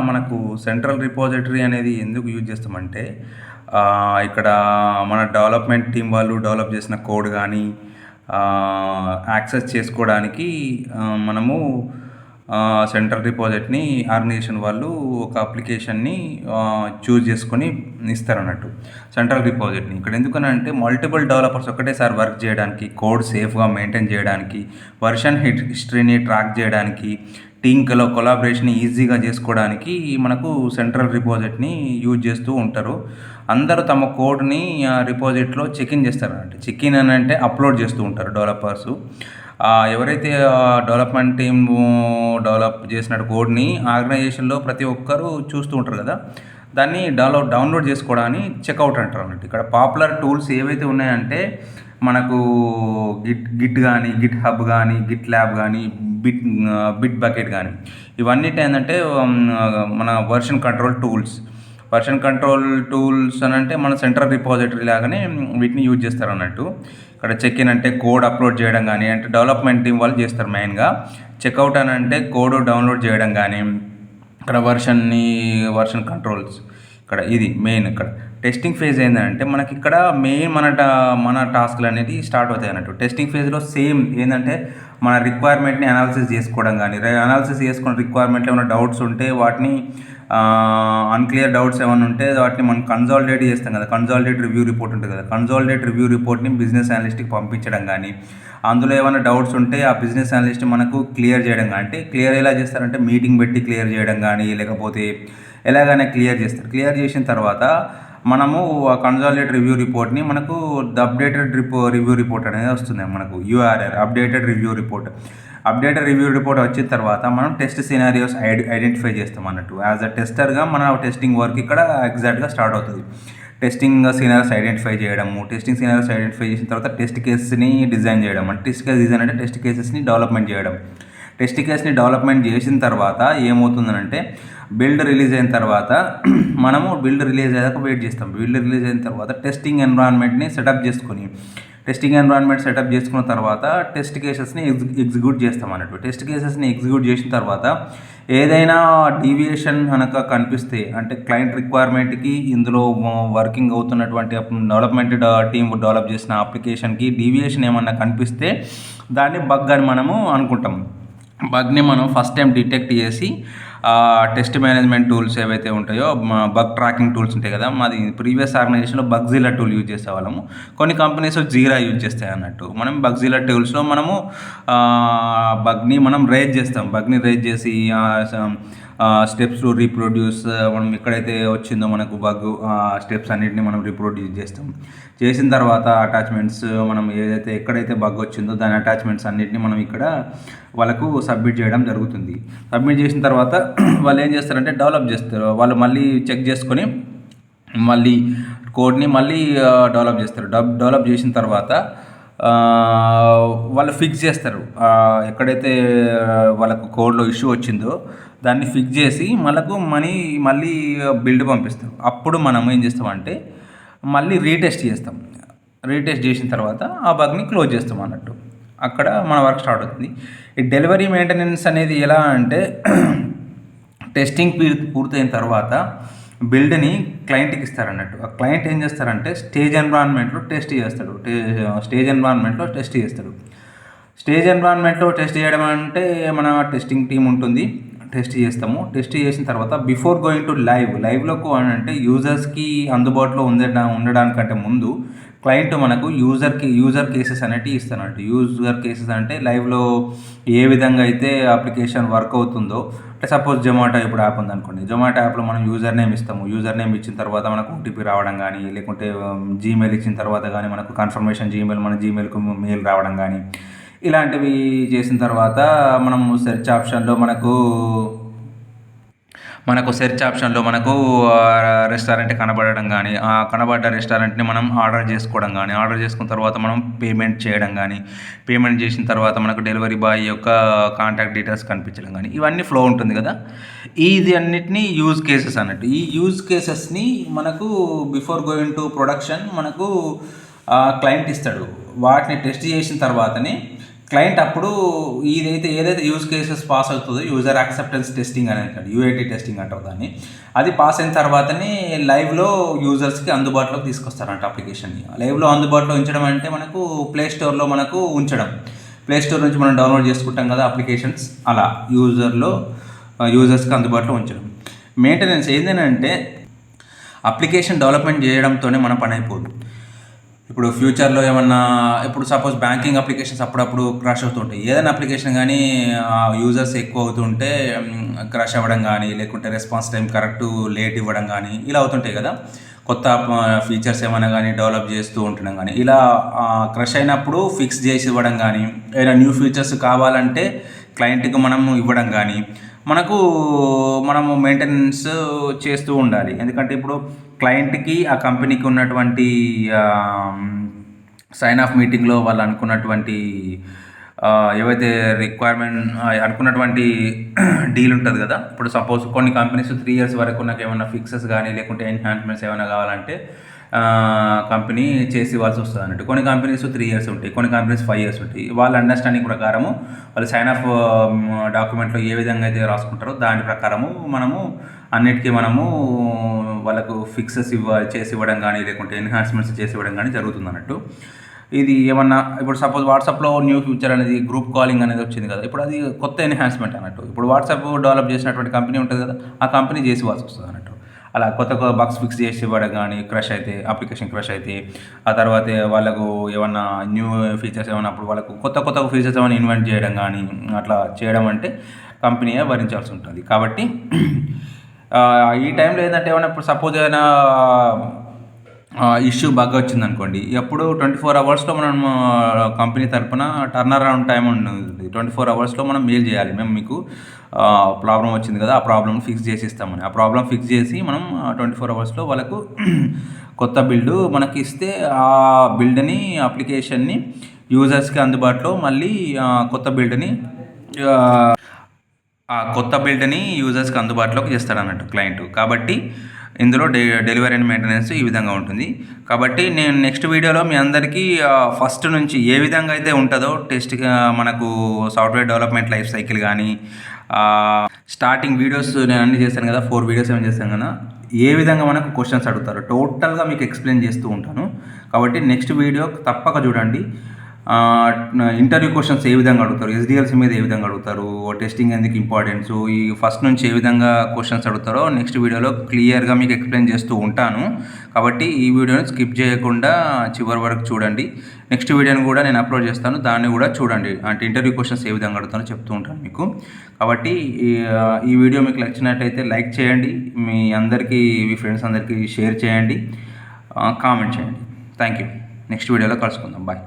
మనకు central repository అనేది ఎందుకు యూజ్ చేస్తామంటే ఇక్కడ మన డెవలప్మెంట్ టీం వాళ్ళు డెవలప్ చేసిన కోడ్ కానీ యాక్సెస్ చేసుకోవడానికి మనము సెంట్రల్ రిపోజిటరీని ఆర్గనైజేషన్ వాళ్ళు ఒక అప్లికేషన్ని చూజ్ చేసుకొని ఇస్తారన్నట్టు సెంట్రల్ రిపోజిటరీని. ఇక్కడ ఎందుకనంటే మల్టిపుల్ డెవలపర్స్ ఒకటేసారి వర్క్ చేయడానికి, కోడ్ సేఫ్గా మెయింటైన్ చేయడానికి, వర్షన్ హిస్టరీని ట్రాక్ చేయడానికి, టీంలో కొలాబరేషన్ ఈజీగా చేసుకోవడానికి మనకు సెంట్రల్ రిపోజిటరీని యూజ్ చేస్తూ ఉంటారు. అందరూ తమ కోడ్ని రిపోజిటరీలో చెక్ఇన్ చేస్తారంటే, చెక్ఇన్ అని అంటే అప్లోడ్ చేస్తూ ఉంటారు డెవలపర్సు. ఎవరైతే డెవలప్మెంట్ టీమ్ డెవలప్ చేసిన కోడ్ని ఆర్గనైజేషన్లో ప్రతి ఒక్కరూ చూస్తూ ఉంటారు కదా, దాన్ని డౌన్లోడ్ చేసుకోవడాన్ని చెక్అవుట్ అంటారు అన్నట్టు. ఇక్కడ పాపులర్ టూల్స్ ఏవైతే ఉన్నాయంటే మనకు గిట్ కానీ, గిట్ హబ్ కానీ, గిట్ ల్యాబ్ కానీ, బిట్ బకెట్ కానీ, ఇవన్నిటి ఏంటంటే మన వర్షన్ కంట్రోల్ టూల్స్ అని అంటే మన సెంట్రల్ రిపోజిటరీ లాగానే వీటిని యూజ్ చేస్తారు అన్నట్టు. ఇక్కడ చెక్ఇన్ అంటే కోడ్ అప్లోడ్ చేయడం కానీ, అంటే డెవలప్మెంట్ టీం వాళ్ళు చేస్తారు మెయిన్గా. చెక్అవుట్ అని అంటే కోడ్ డౌన్లోడ్ చేయడం కానీ, ఇక్కడ వర్షన్ కంట్రోల్స్ ఇక్కడ ఇది మెయిన్. ఇక్కడ టెస్టింగ్ ఫేజ్ ఏంటంటే మనకి ఇక్కడ మెయిన్ మన టాస్క్లు అనేది స్టార్ట్ అవుతాయి అన్నట్టు. టెస్టింగ్ ఫేజ్లో సేమ్ ఏంటంటే మన రిక్వైర్మెంట్ని అనాలిసిస్ చేసుకోవడం కానీ, అనాలిసిస్ చేసుకున్న రిక్వైర్మెంట్లో ఏమైనా డౌట్స్ ఉంటే వాటిని అన్క్లియర్ డౌట్స్ ఏమైనా ఉంటే వాటిని మనం కన్సాలిడేట్ చేస్తాం కదా, కన్సాలిడేట్ రివ్యూ రిపోర్ట్ ఉంటుంది కదా, కన్సాలిడేట్ రివ్యూ రిపోర్ట్ని బిజినెస్ అనలిస్ట్కి పంపించడం కానీ, అందులో ఏమైనా డౌట్స్ ఉంటే ఆ బిజినెస్ అనలిస్ట్ మనకు క్లియర్ చేయడం కానీ, అంటే క్లియర్ ఎలా చేస్తారంటే మీటింగ్ పెట్టి క్లియర్ చేయడం కానీ, లేకపోతే ఎలాగైనా క్లియర్ చేస్తారు. క్లియర్ చేసిన తర్వాత మనము ఆ కన్సాలిడేట్ రివ్యూ రిపోర్ట్ని మనకు అప్డేటెడ్ రివ్యూ రిపోర్ట్ అనేది వస్తుంది మనకు, యూఆర్ఆర్ అప్డేటెడ్ రివ్యూ రిపోర్ట్ వచ్చిన తర్వాత మనం టెస్ట్ సినారియోస్ ఐడెంటిఫై చేస్తాం అన్నట్టు. యాజ్ అ టెస్టర్గా మన టెస్టింగ్ వర్క్ ఇక్కడ ఎగ్జాక్ట్గా స్టార్ట్ అవుతుంది. టెస్టింగ్ సినారియోస్ ఐడెంటిఫై చేసిన తర్వాత టెస్ట్ కేసెస్ని డిజైన్ చేయడం. అంటే టెస్ట్ కేస్ డిజైన్ అంటే టెస్ట్ కేసెస్ని డెవలప్మెంట్ చేయడం. టెస్ట్ కేస్ని డెవలప్మెంట్ చేసిన తర్వాత ఏమవుతుందనంటే బిల్డ్ రిలీజ్ అయిన తర్వాత మనము బిల్డ్ రిలీజ్ అయ్యాక వెయిట్ చేస్తాం. బిల్డ్ రిలీజ్ అయిన తర్వాత టెస్టింగ్ ఎన్విరాన్మెంట్ని సెటప్ చేసుకున్న తర్వాత టెస్ట్ కేసెస్ని ఎగ్జిక్యూట్ చేస్తాం అన్నట్టు. టెస్ట్ కేసెస్ని ఎగ్జిక్యూట్ చేసిన తర్వాత ఏదైనా డీవియేషన్ కనుక కనిపిస్తే, అంటే క్లయింట్ రిక్వైర్మెంట్కి ఇందులో వర్కింగ్ అవుతున్నటువంటి డెవలప్మెంట్ టీమ్ డెవలప్ చేసిన అప్లికేషన్కి డీవియేషన్ ఏమన్నా కనిపిస్తే దాన్ని బగ్ అని మనము అనుకుంటాం. బగ్ని మనం ఫస్ట్ టైం డిటెక్ట్ చేసి టెస్ట్ మేనేజ్మెంట్ టూల్స్ ఏవైతే ఉంటాయో, బగ్ ట్రాకింగ్ టూల్స్ ఉంటాయి కదా, మాది ప్రీవియస్ ఆర్గనైజేషన్లో బగ్జిలా టూల్ యూజ్ చేసేవాళ్ళము. కొన్ని కంపెనీస్ జీరా యూజ్ చేస్తాయి అన్నట్టు. మనం బగ్జిలా టూల్స్లో మనము బగ్ని మనం రేజ్ చేసి స్టెప్స్ రీప్రొడ్యూస్, మనం ఎక్కడైతే వచ్చిందో మనకు బగ్ స్టెప్స్ అన్నిటిని మనం రీప్రొడ్యూస్ చేస్తాం. చేసిన తర్వాత అటాచ్మెంట్స్ మనం ఎక్కడైతే బగ్ వచ్చిందో దాని అటాచ్మెంట్స్ అన్నిటిని మనం ఇక్కడ వాళ్ళకు సబ్మిట్ చేయడం జరుగుతుంది. సబ్మిట్ చేసిన తర్వాత వాళ్ళు ఏం చేస్తారంటే డెవలప్ చేస్తారు. వాళ్ళు మళ్ళీ చెక్ చేసుకొని మళ్ళీ కోడ్ని మళ్ళీ డెవలప్ చేస్తారు. డెవలప్ చేసిన తర్వాత వాళ్ళు ఫిక్స్ చేస్తారు. ఎక్కడైతే వాళ్ళకు కోడ్లో ఇష్యూ వచ్చిందో దాన్ని ఫిక్స్ చేసి మళ్ళీ బిల్డ్ పంపిస్తారు. అప్పుడు మనం ఏం చేస్తామంటే మళ్ళీ రీటెస్ట్ చేసిన తర్వాత ఆ బగ్ని క్లోజ్ చేస్తాం అన్నట్టు. అక్కడ మన వర్క్ స్టార్ట్ అవుతుంది. ఈ డెలివరీ మెయింటెనెన్స్ అనేది ఎలా అంటే టెస్టింగ్ పూర్తయిన తర్వాత బిల్డ్ని క్లయింట్కి ఇస్తారన్నట్టు. ఆ క్లయింట్ ఏం చేస్తారంటే స్టేజ్ ఎన్విరాన్మెంట్లో టెస్ట్ చేస్తాడు. స్టేజ్ ఎన్విరాన్మెంట్లో టెస్ట్ చేయడం అంటే మన టెస్టింగ్ టీం ఉంటుంది, టెస్ట్ చేసిన తర్వాత బిఫోర్ గోయింగ్ టు లైవ్లోకి అంటే యూజర్స్కి అందుబాటులో ఉండడానికంటే ముందు క్లయింట్ మనకు యూజర్ కేసెస్ అనేవి ఇస్తానంట. యూజర్ కేసెస్ అంటే లైవ్లో ఏ విధంగా అయితే అప్లికేషన్ వర్క్ అవుతుందో, అంటే సపోజ్ జొమాటో ఇప్పుడు యాప్ ఉందనుకోండి, జొమాటో యాప్లో మనం యూజర్ నేమ్ ఇస్తాము. యూజర్ నేమ్ ఇచ్చిన తర్వాత మనకు ఓటీపీ రావడం కానీ, లేకుంటే జీమెయిల్ ఇచ్చిన తర్వాత కానీ మనకు కన్ఫర్మేషన్ మన జీమెయిల్కు మెయిల్ రావడం కానీ, ఇలాంటివి చేసిన తర్వాత మనం సెర్చ్ ఆప్షన్లో మనకు రెస్టారెంట్ కనబడడం కానీ, ఆ కనబడ్డ రెస్టారెంట్ని మనం ఆర్డర్ చేసుకోవడం కానీ, ఆర్డర్ చేసుకున్న తర్వాత మనం పేమెంట్ చేయడం కానీ, పేమెంట్ చేసిన తర్వాత మనకు డెలివరీ బాయ్ యొక్క కాంటాక్ట్ డీటెయిల్స్ కనిపించడం కానీ, ఇవన్నీ ఫ్లో ఉంటుంది కదా. ఇది అన్నిటినీ యూజ్ కేసెస్ అన్నట్టు. ఈ యూజ్ కేసెస్ని మనకు బిఫోర్ గోయింగ్ టు ప్రొడక్షన్ మనకు క్లయింట్ ఇస్తాడు. వాటిని టెస్ట్ చేసిన తర్వాతనే క్లయింట్ అప్పుడు ఏదైతే యూజ్ కేసెస్ పాస్ అవుతుందో యూజర్ యాక్సెప్టెన్స్ టెస్టింగ్ అని అంటారు, యూఐటీ టెస్టింగ్ అంటారు దాన్ని. అది పాస్ అయిన తర్వాతనే లైవ్లో యూజర్స్కి అందుబాటులోకి తీసుకొస్తారంట అప్లికేషన్ని. లైవ్లో అందుబాటులో ఉంచడం అంటే మనకు ప్లే స్టోర్లో మనకు ఉంచడం, ప్లే స్టోర్ నుంచి మనం డౌన్లోడ్ చేసుకుంటాం కదా అప్లికేషన్స్, అలా యూజర్స్కి అందుబాటులో ఉంచడం. మెయింటెనెన్స్ ఏంటంటే అప్లికేషన్ డెవలప్మెంట్ చేయడంతోనే మన పని అయిపోదు. ఇప్పుడు ఫ్యూచర్లో ఏమన్నా, ఇప్పుడు సపోజ్ బ్యాంకింగ్ అప్లికేషన్స్ అప్పుడప్పుడు క్రాష్ అవుతుంటాయి. ఏదైనా అప్లికేషన్ కానీ యూజర్స్ ఎక్కువ అవుతుంటే క్రాష్ అవ్వడం కానీ, లేకుంటే రెస్పాన్స్ టైం లేట్ ఇవ్వడం కానీ ఇలా అవుతుంటాయి కదా. కొత్త ఫీచర్స్ ఏమైనా కానీ డెవలప్ చేస్తూ ఉంటున్నాం కానీ, ఇలా క్రష్ అయినప్పుడు ఫిక్స్ చేసి ఇవ్వడం కానీ, ఏదైనా న్యూ ఫీచర్స్ కావాలంటే క్లయింట్కి మనం ఇవ్వడం కానీ, మనము మెయింటెనెన్స్ చేస్తూ ఉండాలి. ఎందుకంటే ఇప్పుడు క్లయింట్కి ఆ కంపెనీకి ఉన్నటువంటి సైన్ ఆఫ్ మీటింగ్లో వాళ్ళు అనుకున్నటువంటి ఏవైతే రిక్వైర్మెంట్ అనుకున్నటువంటి డీల్ ఉంటుంది కదా. ఇప్పుడు సపోజ్ కొన్ని కంపెనీస్ 3 years వరకు నాకు ఏమైనా ఫిక్సెస్ కానీ లేకుంటే ఎన్హాన్స్మెంట్స్ ఏమైనా కావాలంటే కంపెనీ చేసి ఇవ్వాల్సి వస్తుంది అన్నట్టు. కొన్ని కంపెనీస్ 3 years ఉంటాయి, కొన్ని కంపెనీస్ 5 years ఉంటాయి. వాళ్ళ అండర్స్టాండింగ్ ప్రకారము వాళ్ళు సైన్ ఆఫ్ డాక్యుమెంట్లో ఏ విధంగా అయితే రాసుకుంటారో దాని ప్రకారము అన్నిటికీ వాళ్ళకు ఫిక్సెస్ చేసి ఇవ్వడం కానీ లేకుంటే ఎన్హాన్స్మెంట్స్ చేసి ఇవ్వడం కానీ జరుగుతుంది అన్నట్టు. ఇది ఏమన్నా ఇప్పుడు సపోజ్ వాట్సాప్లో న్యూ ఫ్యూచర్ అనేది గ్రూప్ కాలింగ్ అనేది వచ్చింది కదా. ఇప్పుడు అది కొత్త ఎన్హాన్స్మెంట్ అన్నట్టు. ఇప్పుడు వాట్సాప్ డెవలప్ చేసినటువంటి కంపెనీ ఉంటుంది కదా, ఆ కంపెనీ చేసి ఇవ్వాల్సి వస్తుంది అన్నట్టు. అలా కొత్త బగ్స్ ఫిక్స్ చేసి ఇవ్వడం కానీ, అప్లికేషన్ క్రష్ అయితే ఆ తర్వాత వాళ్ళకు ఏమన్నా న్యూ ఫీచర్స్ ఏమన్నా అప్పుడు వాళ్ళకు కొత్త ఫీచర్స్ ఏమైనా ఇన్వెంట్ చేయడం కానీ అట్లా చేయడం అంటే కంపెనీయే భరించాల్సి ఉంటుంది. కాబట్టి ఈ టైంలో ఏంటంటే ఏమైనా ఇప్పుడు సపోజ్ ఏదైనా ఇష్యూ బాగా వచ్చిందనుకోండి, ఎప్పుడు 24 hours మనం కంపెనీ తరపున టర్న్ అరౌండ్ టైం ఉంటుంది. 24 hours మనం మెయిల్ చేయాలి, మేము మీకు ప్రాబ్లం వచ్చింది కదా, ఆ ప్రాబ్లమ్ ఫిక్స్ చేసి ఇస్తామని. ఆ ప్రాబ్లం ఫిక్స్ చేసి మనం 24 hours వాళ్ళకు కొత్త బిల్డు మనకి ఇస్తే ఆ బిల్డ్ని అప్లికేషన్ని యూజర్స్కి అందుబాటులో మళ్ళీ కొత్త బిల్డ్ని యూజర్స్కి అందుబాటులోకి చేస్తాడన్నట్టు క్లయింట్. కాబట్టి ఇందులో డెలివరీ అండ్ మెయింటెనెన్స్ ఈ విధంగా ఉంటుంది. కాబట్టి నేను నెక్స్ట్ వీడియోలో మీ అందరికీ ఫస్ట్ నుంచి ఏ విధంగా అయితే ఉంటుందో టెస్ట్గా మనకు సాఫ్ట్వేర్ డెవలప్మెంట్ లైఫ్ సైకిల్ కానీ స్టార్టింగ్ వీడియోస్ నేను అన్నీ చేశాను కదా, 4 videos ఏమైనా చేశాను కదా, ఏ విధంగా మనకు క్వశ్చన్స్ అడుగుతారో టోటల్గా మీకు ఎక్స్ప్లెయిన్ చేస్తూ ఉంటాను. కాబట్టి నెక్స్ట్ వీడియో తప్పక చూడండి. ఇంటర్వ్యూ క్వశ్చన్స్ ఏ విధంగా అడుగుతారు, SDLC మీద ఏ విధంగా అడుగుతారు, టెస్టింగ్ ఎందుకు ఇంపార్టెన్స్, ఈ ఫస్ట్ నుంచి ఏ విధంగా క్వశ్చన్స్ అడుగుతారో నెక్స్ట్ వీడియోలో క్లియర్గా మీకు ఎక్స్ప్లెయిన్ చేస్తూ ఉంటాను. కాబట్టి ఈ వీడియోని స్కిప్ చేయకుండా చివరి వరకు చూడండి. నెక్స్ట్ వీడియోని కూడా నేను అప్లోడ్ చేస్తాను, దాన్ని కూడా చూడండి. అంటే ఇంటర్వ్యూ క్వశ్చన్స్ ఏ విధంగా అడుగుతానో చెప్తూ ఉంటాను మీకు. కాబట్టి ఈ వీడియో మీకు నచ్చినట్టయితే లైక్ చేయండి, మీ ఫ్రెండ్స్ అందరికీ షేర్ చేయండి, కామెంట్ చేయండి. Thank you. నెక్స్ట్ వీడియోలో కలుసుకుందాం. బాయ్.